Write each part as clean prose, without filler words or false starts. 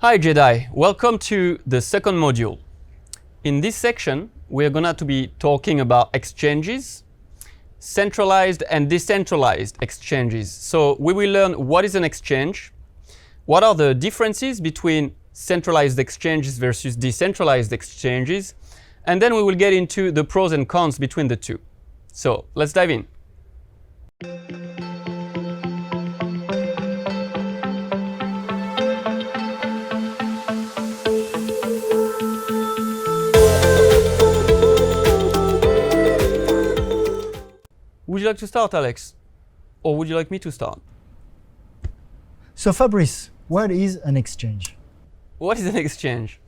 Hi Jedi, welcome to the second module. In this section, we're going to be talking about exchanges, centralized and decentralized exchanges. So we will learn what is an exchange, what are the differences between centralized exchanges versus decentralized exchanges, and then we will get into the pros and cons between the two. So let's dive in. Would you like to start, Alex? Or would you like me to start? So Fabrice, what is an exchange? What is an exchange?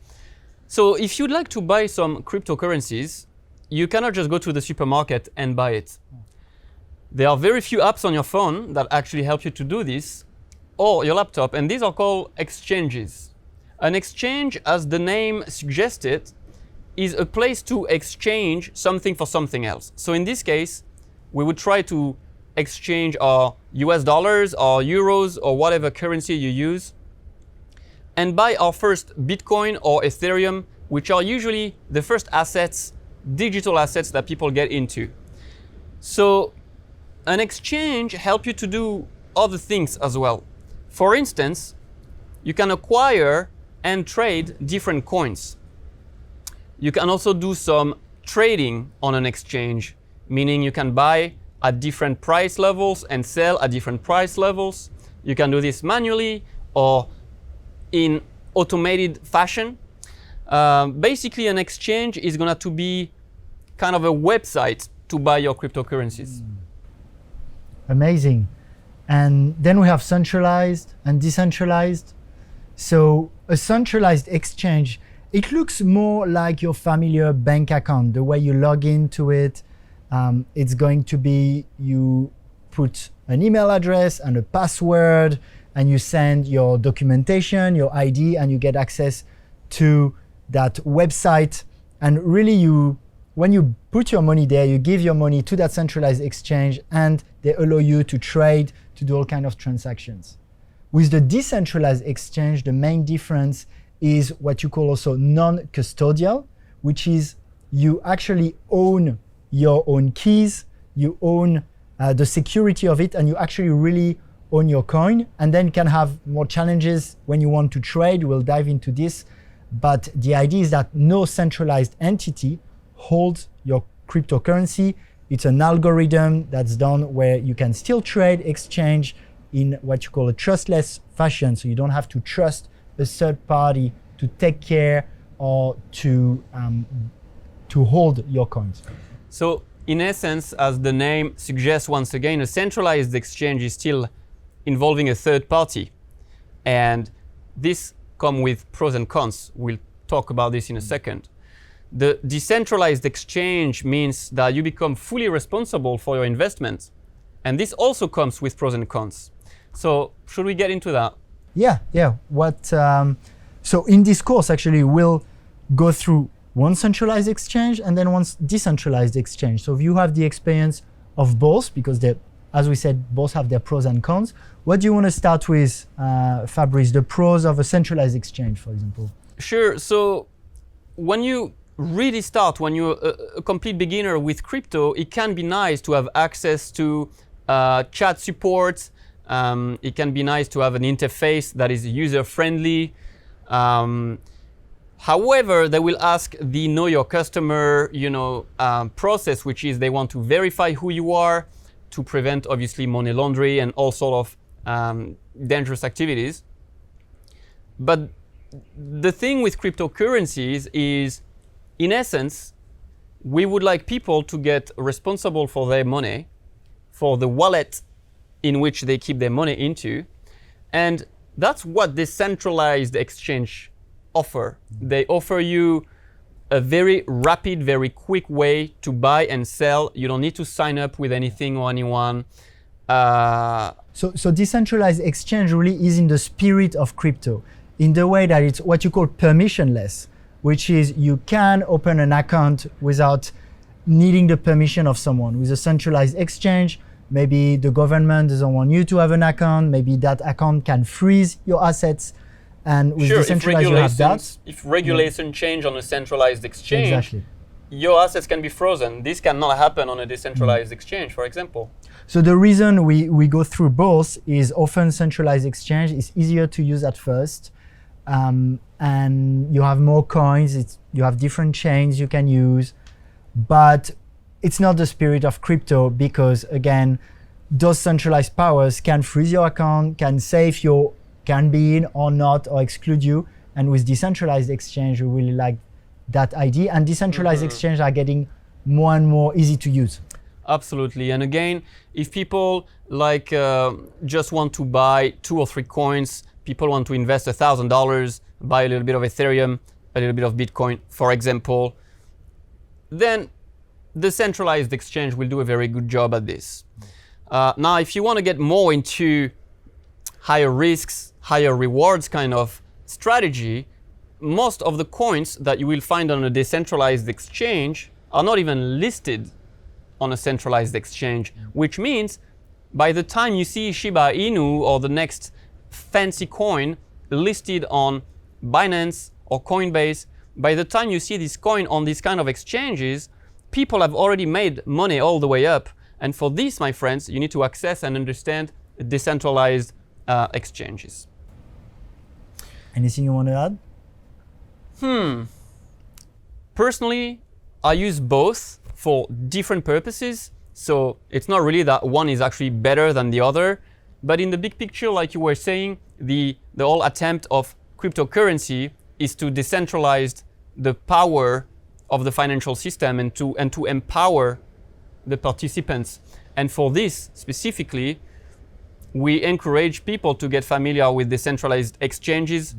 So if you'd like to buy some cryptocurrencies, you cannot just go to the supermarket and buy it. There are very few apps on your phone that actually help you to do this, or your laptop, and these are called exchanges. An exchange, as the name suggested, is a place to exchange something for something else. So in this case, we would try to exchange our US dollars or euros or whatever currency you use and buy our first Bitcoin or Ethereum, which are usually the first assets, digital assets that people get into. So an exchange helps you to do other things as well. For instance, you can acquire and trade different coins. You can also do some trading on an exchange, meaning you can buy at different price levels and sell at different price levels. You can do this manually or in automated fashion. Basically, an exchange is going to be kind of a website to buy your cryptocurrencies. Amazing. And then we have centralized and decentralized. So a centralized exchange, it looks more like your familiar bank account, the way you log into it. It's going to be you put an email address and a password, and you send your documentation, your ID, and you get access to that website. And really, when you put your money there, you give your money to that centralized exchange, and they allow you to trade, to do all kinds of transactions. With the decentralized exchange, the main difference is what you call also non-custodial, which is you actually own your own keys, you own the security of it, and you actually really own your coin. And then you can have more challenges when you want to trade. We'll dive into this. But the idea is that no centralized entity holds your cryptocurrency. It's an algorithm that's done where you can still trade, exchange in what you call a trustless fashion. So you don't have to trust a third party to take care or to hold your coins. So in essence, as the name suggests once again, a centralized exchange is still involving a third party. And this comes with pros and cons. We'll talk about this in a second. The decentralized exchange means that you become fully responsible for your investment. And this also comes with pros and cons. So should we get into that? Yeah. So in this course, actually, we'll go through one centralized exchange and then one decentralized exchange. So you have the experience of both because they, as we said, both have their pros and cons. What do you want to start with, Fabrice, the pros of a centralized exchange, for example? Sure. So when you really start, when you're a complete beginner with crypto, it can be nice to have access to chat support. It can be nice to have an interface that is user-friendly. However, they will ask the know your customer, process, which is they want to verify who you are to prevent obviously money laundering and all sort of dangerous activities. But the thing with cryptocurrencies is, in essence, we would like people to get responsible for their money, for the wallet in which they keep their money into, and that's what the centralized exchange offer. They offer you a very rapid, very quick way to buy and sell. You don't need to sign up with anything or anyone. So decentralized exchange really is in the spirit of crypto, in the way that it's what you call permissionless, which is you can open an account without needing the permission of someone. With a centralized exchange, maybe the government doesn't want you to have an account, maybe that account can freeze your assets. And with Sure, decentralized, you have that. if regulation change on a centralized exchange, Exactly. your assets can be frozen. This cannot happen on a decentralized exchange, for example. So the reason we go through both is often centralized exchange is easier to use at first, and you have more coins. You have different chains you can use, but it's not the spirit of crypto because again, those centralized powers can freeze your account, can be in or not or exclude you. And with decentralized exchange, we really like that idea. And decentralized exchange are getting more and more easy to use. Absolutely. And again, if people just want to buy 2 or 3 coins, people want to invest $1,000, buy a little bit of Ethereum, a little bit of Bitcoin, for example, then the centralized exchange will do a very good job at this. Now, if you want to get more into higher risks, higher rewards kind of strategy, most of the coins that you will find on a decentralized exchange are not even listed on a centralized exchange, which means by the time you see Shiba Inu or the next fancy coin listed on Binance or Coinbase, by the time you see this coin on these kind of exchanges, people have already made money all the way up. And for this, my friends, you need to access and understand decentralized exchanges. Anything you want to add? Personally, I use both for different purposes. So it's not really that one is actually better than the other. But in the big picture, like you were saying, the whole attempt of cryptocurrency is to decentralize the power of the financial system and to empower the participants. And for this specifically, we encourage people to get familiar with decentralized exchanges.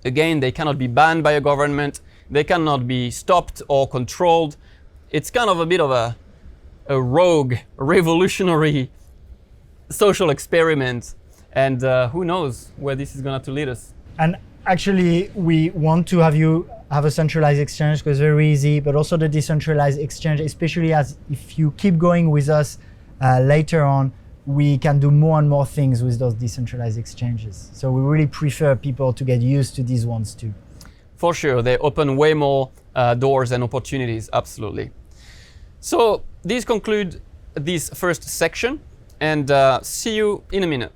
Again, they cannot be banned by a government. They cannot be stopped or controlled. It's kind of a bit of a rogue, revolutionary social experiment. And who knows where this is going to lead us. And actually, we want to have you have a centralized exchange because it's very easy, but also the decentralized exchange, especially as if you keep going with us later on, we can do more and more things with those decentralized exchanges. So we really prefer people to get used to these ones too. For sure, they open way more doors and opportunities, absolutely. So these conclude this first section, and see you in a minute.